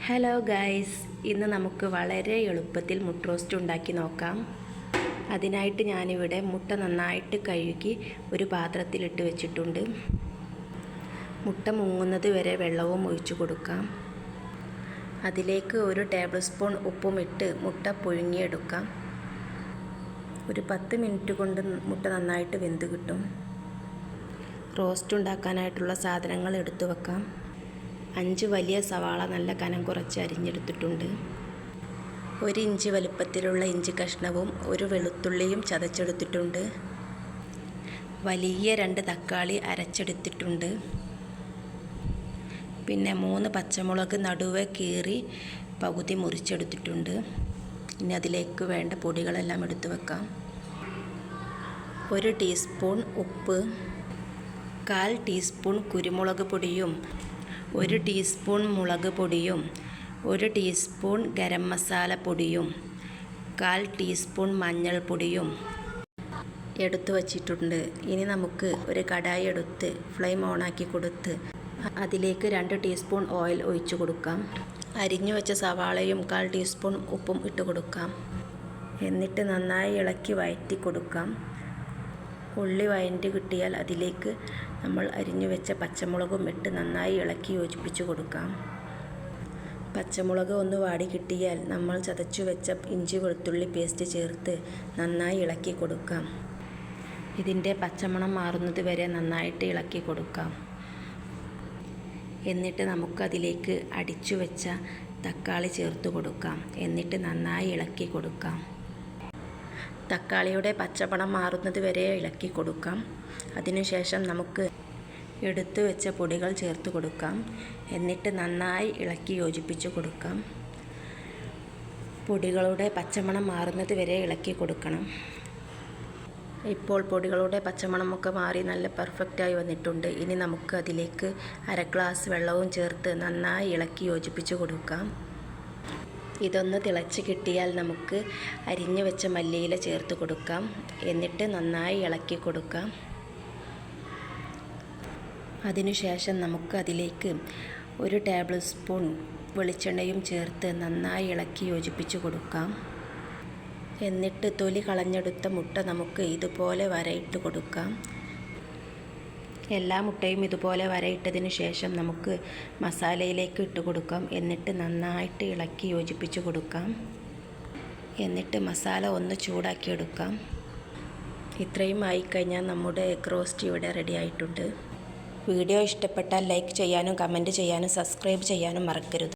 Hello guys, ഇന്ന് നമുക്ക് വളരെ എളുപ്പത്തിൽ മുട്ട റോസ്റ്റ് ഉണ്ടാക്കി നോക്കാം. അതിനായിട്ട് ഞാനിവിടെ മുട്ട നന്നായിട്ട് കഴുകി ഒരു പാത്രത്തിലിട്ട് വെച്ചിട്ടുണ്ട്. മുട്ട മുങ്ങുന്നത് വരെ വെള്ളവും ഒഴിച്ചു കൊടുക്കാം. അതിലേക്ക് 1 ടേബിൾ സ്പൂൺ ഉപ്പും ഇട്ട് മുട്ട പുഴുങ്ങിയെടുക്കാം. ഒരു 10 മിനിറ്റ് കൊണ്ട് മുട്ട നന്നായിട്ട് വെന്ത് കിട്ടും. റോസ്റ്റ് ഉണ്ടാക്കാനായിട്ടുള്ള സാധനങ്ങൾ എടുത്തു വെക്കാം. 5 വലിയ സവാള നല്ല കനം കുറച്ച് അരിഞ്ഞെടുത്തിട്ടുണ്ട്. 1 ഇഞ്ച് വലുപ്പത്തിലുള്ള ഇഞ്ചി കഷ്ണവും 1 വെളുത്തുള്ളിയും ചതച്ചെടുത്തിട്ടുണ്ട്. വലിയ 2 തക്കാളി അരച്ചെടുത്തിട്ടുണ്ട്. പിന്നെ 3 പച്ചമുളക് നടുവെ കീറി പകുതി മുറിച്ചെടുത്തിട്ടുണ്ട്. ഇനി അതിലേക്ക് വേണ്ട പൊടികളെല്ലാം എടുത്തു വെക്കാം. 1 ടീസ്പൂൺ ഉപ്പ്, 1/4 ടീസ്പൂൺ കുരുമുളക് പൊടിയും 1 ടീസ്പൂൺ മുളക് പൊടിയും 1 ടീസ്പൂൺ ഗരം മസാല പൊടിയും 1/4 ടീസ്പൂൺ മഞ്ഞൾപ്പൊടിയും എടുത്തു വച്ചിട്ടുണ്ട്. ഇനി നമുക്ക് ഒരു കടായി എടുത്ത് ഫ്ലെയിം ഓണാക്കി കൊടുത്ത് അതിലേക്ക് 2 ടീസ്പൂൺ ഓയിൽ ഒഴിച്ചു കൊടുക്കാം. അരിഞ്ഞു വെച്ച സവാളയും 1/4 ടീസ്പൂൺ ഉപ്പും ഇട്ട് കൊടുക്കാം. എന്നിട്ട് നന്നായി ഇളക്കി വഴറ്റി കൊടുക്കാം. ഉള്ളി വഴറ്റി കിട്ടിയാൽ അതിലേക്ക് നമ്മൾ അരിഞ്ഞു വെച്ച പച്ചമുളകും ഇട്ട് നന്നായി ഇളക്കി യോജിപ്പിച്ച് കൊടുക്കാം. പച്ചമുളക് ഒന്ന് വാടി കിട്ടിയാൽ നമ്മൾ ചതച്ചു വെച്ച ഇഞ്ചി വെളുത്തുള്ളി പേസ്റ്റ് ചേർത്ത് നന്നായി ഇളക്കി കൊടുക്കാം. ഇതിൻ്റെ പച്ചമണം മാറുന്നത് വരെ നന്നായിട്ട് ഇളക്കി കൊടുക്കാം. എന്നിട്ട് നമുക്കതിലേക്ക് അടിച്ചു വെച്ച തക്കാളി ചേർത്ത് കൊടുക്കാം. എന്നിട്ട് നന്നായി ഇളക്കി കൊടുക്കാം. തക്കാളിയുടെ പച്ചമണം മാറുന്നത് വരെ ഇളക്കി കൊടുക്കാം. അതിനുശേഷം നമുക്ക് എടുത്തു വെച്ച പൊടികൾ ചേർത്ത് കൊടുക്കാം. എന്നിട്ട് നന്നായി ഇളക്കി യോജിപ്പിച്ച് കൊടുക്കാം. പൊടികളുടെ പച്ചമണം മാറുന്നത് വരെ ഇളക്കി കൊടുക്കണം. ഇപ്പോൾ പൊടികളുടെ പച്ചമണമൊക്കെ മാറി നല്ല പെർഫെക്റ്റായി വന്നിട്ടുണ്ട്. ഇനി നമുക്ക് അതിലേക്ക് 1/2 ഗ്ലാസ് വെള്ളവും ചേർത്ത് നന്നായി ഇളക്കി യോജിപ്പിച്ച് കൊടുക്കാം. ഇതൊന്ന് തിളച്ച് കിട്ടിയാൽ നമുക്ക് അരിഞ്ഞു വെച്ച മല്ലിയില ചേർത്ത് കൊടുക്കാം. എന്നിട്ട് നന്നായി ഇളക്കി കൊടുക്കാം. അതിനുശേഷം നമുക്ക് അതിലേക്ക് 1 ടേബിൾ സ്പൂൺ വെളിച്ചെണ്ണയും ചേർത്ത് നന്നായി ഇളക്കി യോജിപ്പിച്ച് കൊടുക്കാം. എന്നിട്ട് തൊലി കളഞ്ഞെടുത്ത മുട്ട നമുക്ക് ഇതുപോലെ വരയിട്ട് കൊടുക്കാം. എല്ലാ മുട്ടയും ഇതുപോലെ വരയിട്ടതിന് ശേഷം നമുക്ക് മസാലയിലേക്ക് ഇട്ട് കൊടുക്കാം. എന്നിട്ട് നന്നായിട്ട് ഇളക്കി യോജിപ്പിച്ച് കൊടുക്കാം. എന്നിട്ട് മസാല ഒന്ന് ചൂടാക്കിയെടുക്കാം. ഇത്രയും ആയിക്കഴിഞ്ഞാൽ നമ്മുടെ എഗ് റോസ്റ്റ് ഇവിടെ റെഡി ആയിട്ടുണ്ട്. വീഡിയോ ഇഷ്ടപ്പെട്ടാൽ ലൈക്ക് ചെയ്യാനും കമൻറ്റ് ചെയ്യാനും സബ്സ്ക്രൈബ് ചെയ്യാനും മറക്കരുത്.